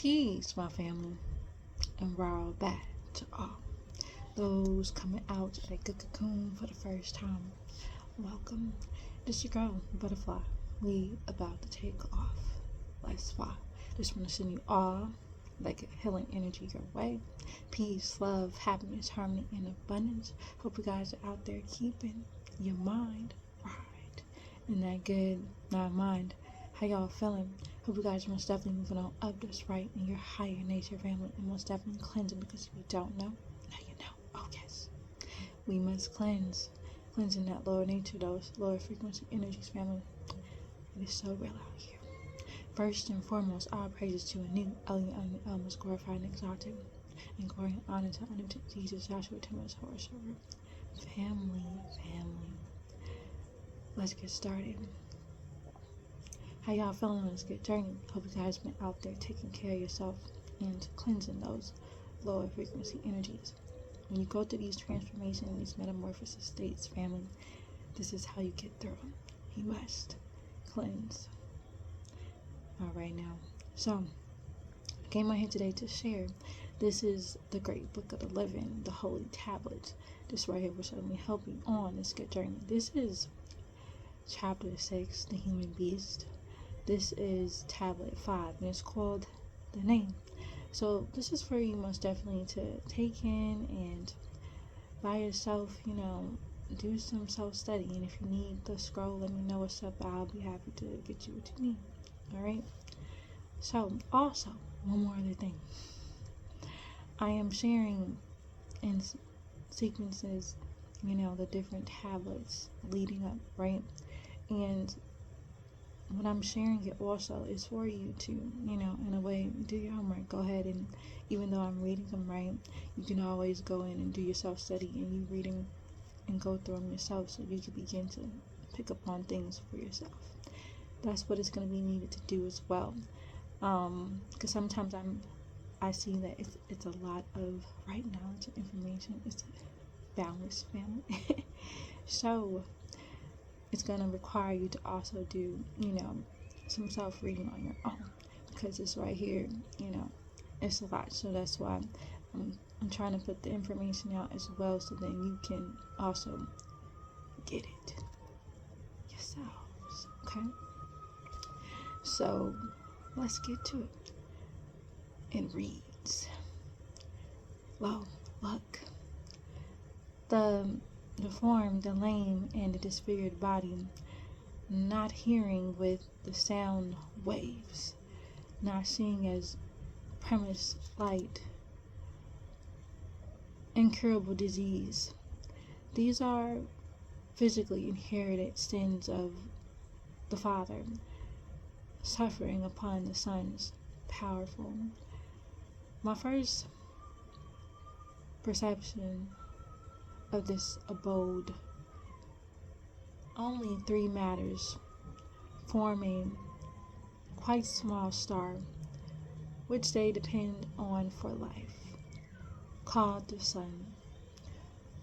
Peace, my family, and roll back to all those coming out of that good cocoon for the first time. Welcome. This your girl, Butterfly. We about to take off. Let's fly. Just want to send you all like a healing energy your way. Peace, love, happiness, harmony, and abundance. Hope you guys are out there keeping your mind right in that good mind. How y'all feeling? Hope you guys are most definitely moving on up this right in your higher nature family, and most definitely cleansing, because if you don't know, now you know. Oh yes, we must cleanse. Cleansing that lower nature, those lower frequency energies, family. It is so real out here. First and foremost, all praises to a new elegant, most glorified and exalted, and glory and honor to Jesus, Joshua, Timmons, Horus, family. Let's get started. How y'all feeling on this good journey? Hope you guys been out there taking care of yourself and cleansing those lower frequency energies. When you go through these transformations, these metamorphosis states, family, this is how you get through them. You must cleanse. All right now. So, I came out here today to share. This is the Great Book of the Living, the Holy Tablets. This right here will certainly help you on this good journey. This is Chapter 6, The Human Beast. This is Tablet 5, and it's called The Name. So this is for you most definitely to take in and by yourself, do some self-study. And if you need the scroll, let me know what's up. I'll be happy to get you what you need. Alright? So, also, one more other thing. I am sharing in sequences, the different tablets leading up, right? And when I'm sharing it also is for you to, in a way, do your homework. Go ahead and, even though I'm reading them, right, you can always go in and do your self-study and you reading and go through them yourself, so you can begin to pick up on things for yourself. That's what it's going to be needed to do as well. Because sometimes I see that it's a lot of right knowledge and information. It's a balanced family. So it's going to require you to also do, some self-reading on your own, because it's right here, it's a lot. So that's why I'm trying to put the information out as well, so then you can also get it yourselves, okay? So let's get to it. It reads, lo, look, the deformed, the lame, and the disfigured body, not hearing with the sound waves, not seeing as premise light, incurable disease. These are physically inherited sins of the Father, suffering upon the Son's powerful. My first perception of this abode, only 3 matters form a quite small star, which they depend on for life, called the sun.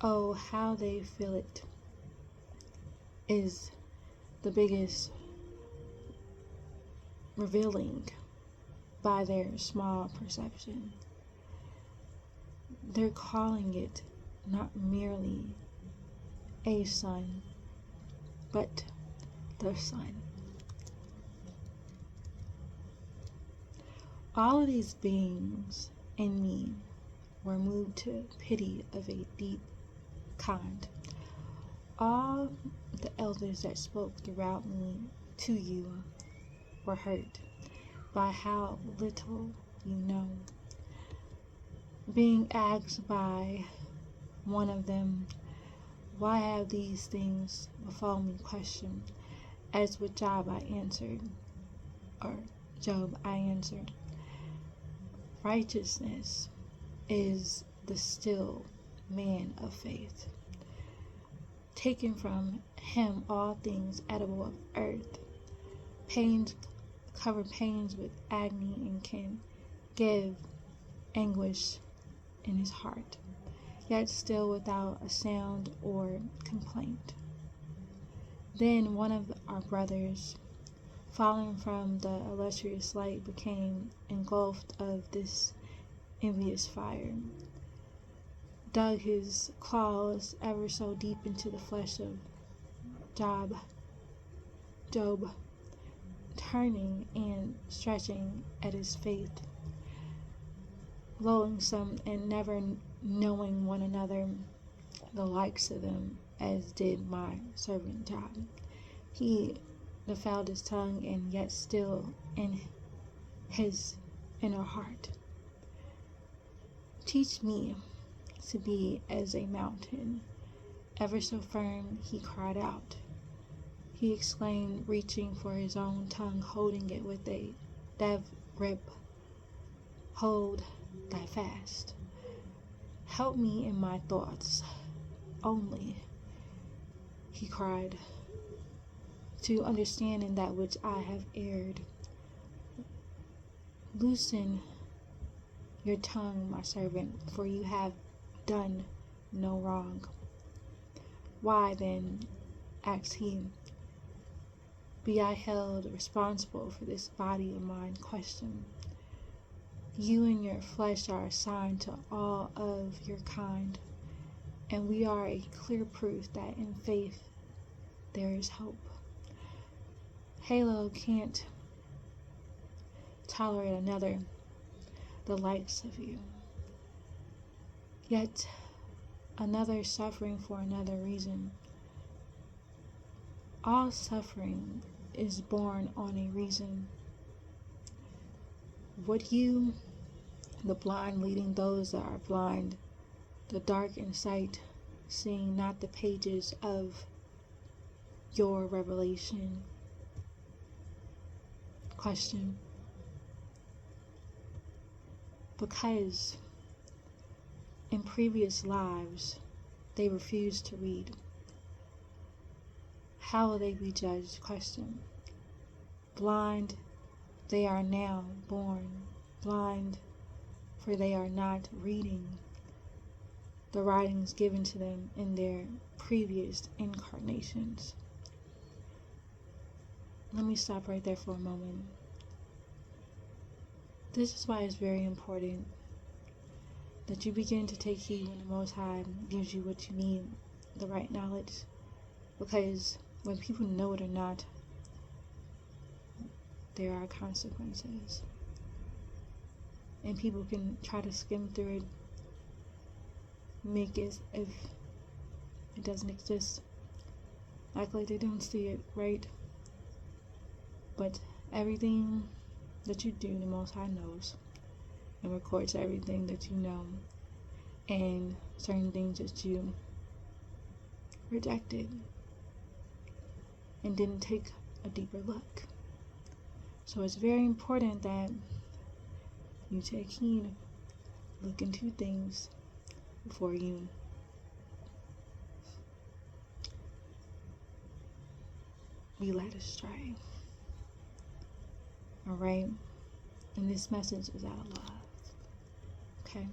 Oh, how they feel it is the biggest revealing by their small perception. They're calling it not merely a sun, but the sun. All of these beings in me were moved to pity of a deep kind. All the elders that spoke throughout me to you were hurt by how little you know. Being asked by one of them, why have these things befall me, question, as with Job I answered, righteousness is the still man of faith. Taken from him all things edible of earth, pains cover pains with agony, and can give anguish in his heart, yet still without a sound or complaint. Then one of our brothers, falling from the illustrious light, became engulfed of this envious fire, dug his claws ever so deep into the flesh of Job, turning and stretching at his faith, loathsome and never knowing one another, the likes of them, as did my servant Job. He defiled his tongue, and yet still in his inner heart. Teach me to be as a mountain, ever so firm, he cried out. He exclaimed, reaching for his own tongue, holding it with a death grip. Hold thy fast. Help me in my thoughts only, he cried, to understand in that which I have erred. Loosen your tongue, my servant, for you have done no wrong. Why then, asked he, be I held responsible for this body of mine? Question. You and your flesh are assigned to all of your kind, and we are a clear proof that in faith there is hope. Halo can't tolerate another, the likes of you. Yet another suffering for another reason. All suffering is born on a reason. Would you, the blind leading those that are blind, the dark in sight, seeing not the pages of your revelation? Question. Because in previous lives they refused to read, how will they be judged? Question. Blind, they are now born blind, for they are not reading the writings given to them in their previous incarnations. Let me stop right there for a moment. This is why it's very important that you begin to take heed when the Most High gives you what you need, the right knowledge, because whether people know it or not, there are consequences. And people can try to skim through it, make it as if it doesn't exist, act like they don't see it, right? But everything that you do, the Most High knows and records everything that you know, and certain things that you rejected and didn't take a deeper look. So it's very important that you take heed, look into things before you be led astray. Alright? And this message is out of love. Okay?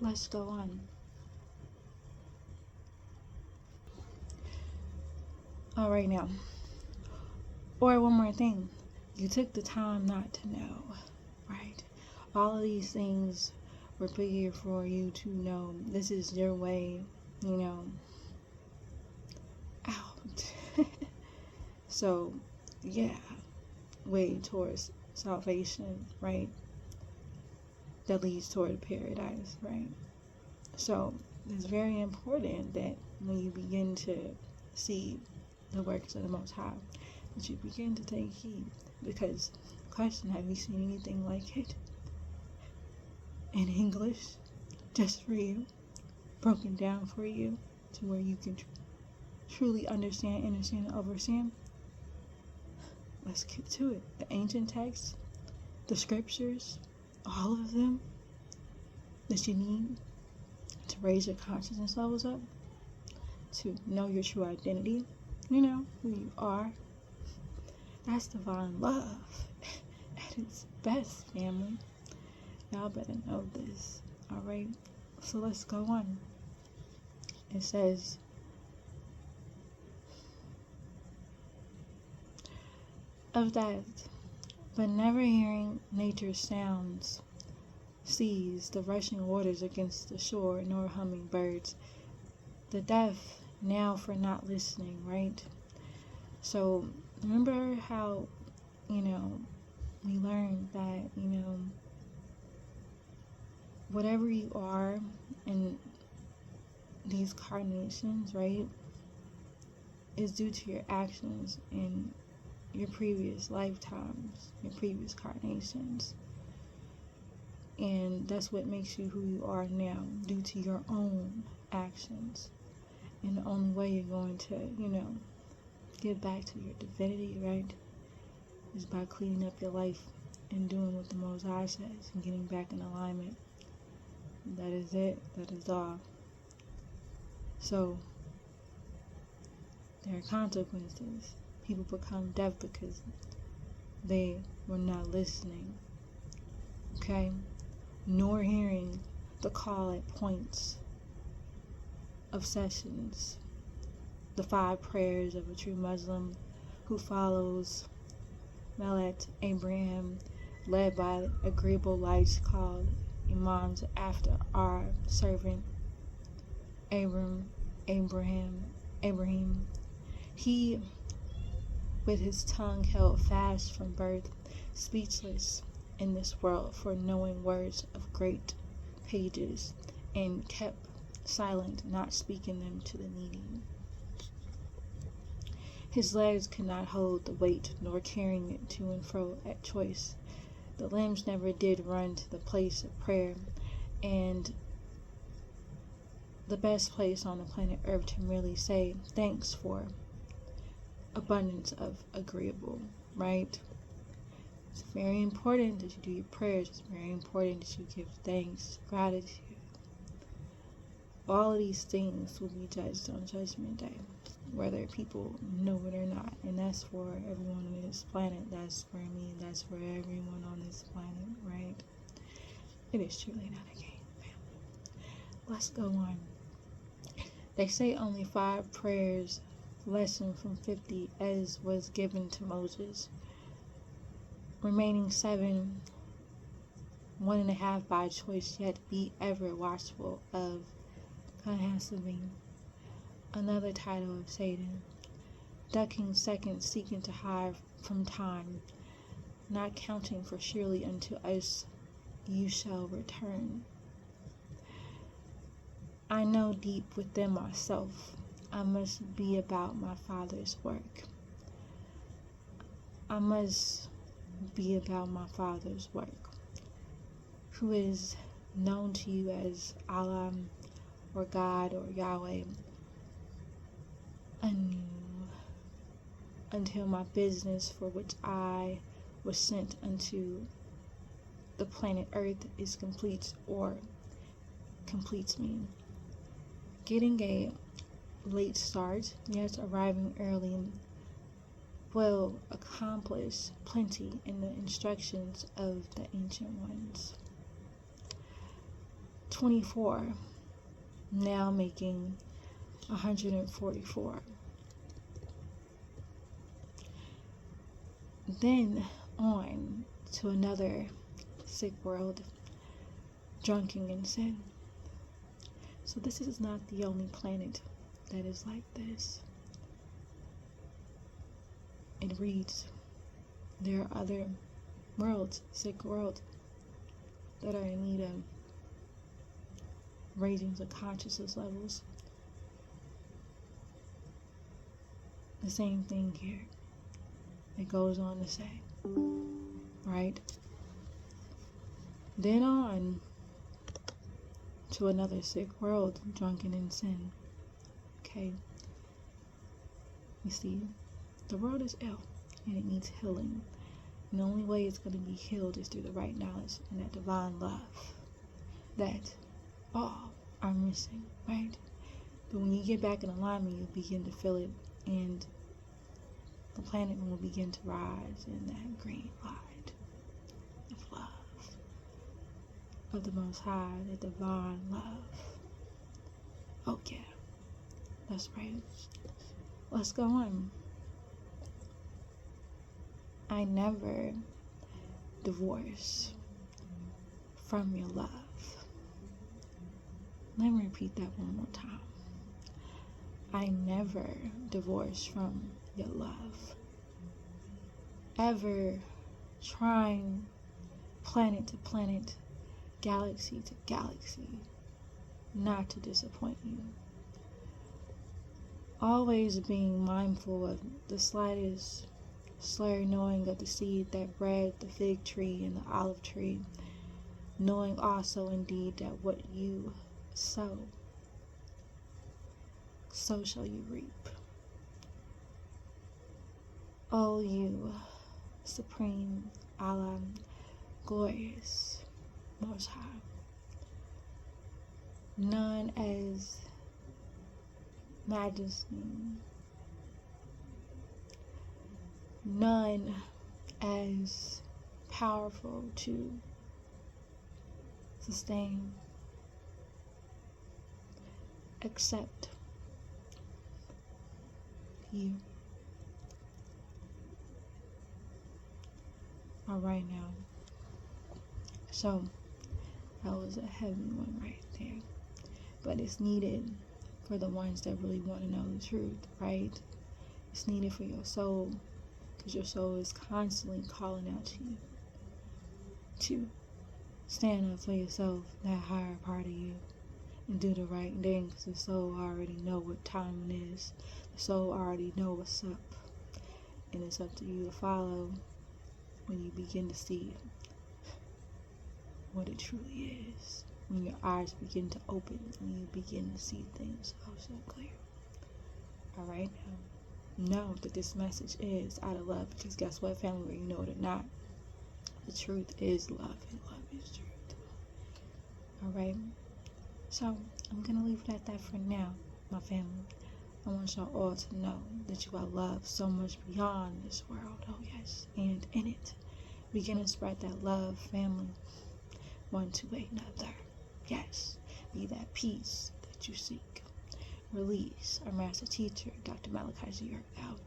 Let's go on. Alright now. Or one more thing. You took the time not to know, right? All of these things were put here for you to know. This is your way, out. So, yeah, way towards salvation, right? That leads toward paradise, right? So, it's very important that when you begin to see the works of the Most High, that you begin to take heed. Because, question, have you seen anything like it in English, just for you, broken down for you, to where you can truly understand, and overstand? Let's get to it. The ancient texts, the scriptures, all of them that you need to raise your consciousness levels up, to know your true identity, who you are. That's divine love at its best, family. Y'all better know this. Alright? So let's go on. It says, of death, but never hearing nature's sounds, seas, the rushing waters against the shore, nor humming birds. The deaf now for not listening, right? So remember how, we learned that, whatever you are in these carnations, right, is due to your actions in your previous lifetimes, your previous carnations. And that's what makes you who you are now, due to your own actions. And the only way you're going to, get back to your divinity, right, is by cleaning up your life and doing what the Most High says and getting back in alignment. That is it. That is all. So, there are consequences. People become deaf because they were not listening, okay? Nor hearing the call at points of sessions, the 5 prayers of a true Muslim who follows Millat Abraham, led by agreeable lights called Imams after our servant Abraham. He, with his tongue held fast from birth, speechless in this world for knowing words of great pages, and kept silent, not speaking them to the needy. His legs could not hold the weight, nor carrying it to and fro at choice. The limbs never did run to the place of prayer, and the best place on the planet Earth to merely say thanks for abundance of agreeable, right? It's very important that you do your prayers. It's very important that you give thanks, gratitude. All of these things will be judged on Judgment Day, whether people know it or not. And that's for everyone on this planet. That's for me. That's for everyone on this planet, right? It is truly not a game, family. Let's go on. They say only 5 prayers lessened from 50 as was given to Moses. Remaining 7, 1.5 by choice, yet be ever watchful of Kahasabim, another title of Satan. Ducking seconds, seeking to hide from time, not counting for surely unto us you shall return. I know deep within myself I must be about my Father's work. I must be about my Father's work, who is known to you as Allah or God or Yahweh, until my business for which I was sent unto the planet Earth is complete or completes me. Getting a late start, yet arriving early, will accomplish plenty in the instructions of the ancient ones. 24, now making 144. Then on to another sick world, drunken in sin. So this is not the only planet that is like this. It reads, there are other worlds, sick worlds, that are in need of raising the consciousness levels. The same thing here. It goes on to say, right? Then on to another sick world, drunken in sin. Okay. You see, the world is ill and it needs healing. And the only way it's going to be healed is through the right knowledge and that divine love that all are missing, right? But when you get back in alignment, you begin to feel it, and the planet will begin to rise in that green light of love, of the Most High, the divine love. Oh yeah, that's right. Let's go on. I never divorce from your love. Let me repeat that one more time. I never divorce from your love. Ever trying planet to planet, galaxy to galaxy, not to disappoint you. Always being mindful of the slightest slur, knowing of the seed that bred the fig tree and the olive tree, knowing also indeed that what you sow, so shall you reap. O you, supreme, Allah, glorious, most high, none as majesty, none as powerful to sustain, except you. All right now. So that was a heavy one right there, but it's needed for the ones that really want to know the truth, right? It's needed for your soul, because your soul is constantly calling out to you to stand up for yourself, that higher part of you, and do the right thing, because the soul already know what time it is. The soul already know what's up, and it's up to you to follow when you begin to see what it truly is. When your eyes begin to open and you begin to see things so clear. Alright, now know that this message is out of love, because guess what, family, whether you know it or not, the truth is love and love is truth. Alright, so I'm gonna leave it at that for now, my family. I want y'all all to know that you are loved so much beyond this world, oh yes, and in it. Begin to spread that love, family, one to another. Yes, be that peace that you seek. Release our master teacher, Dr. Malachi Z. out.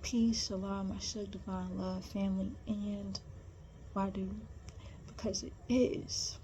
Peace, shalom, ashuk, divine love, family, and why do? Because it is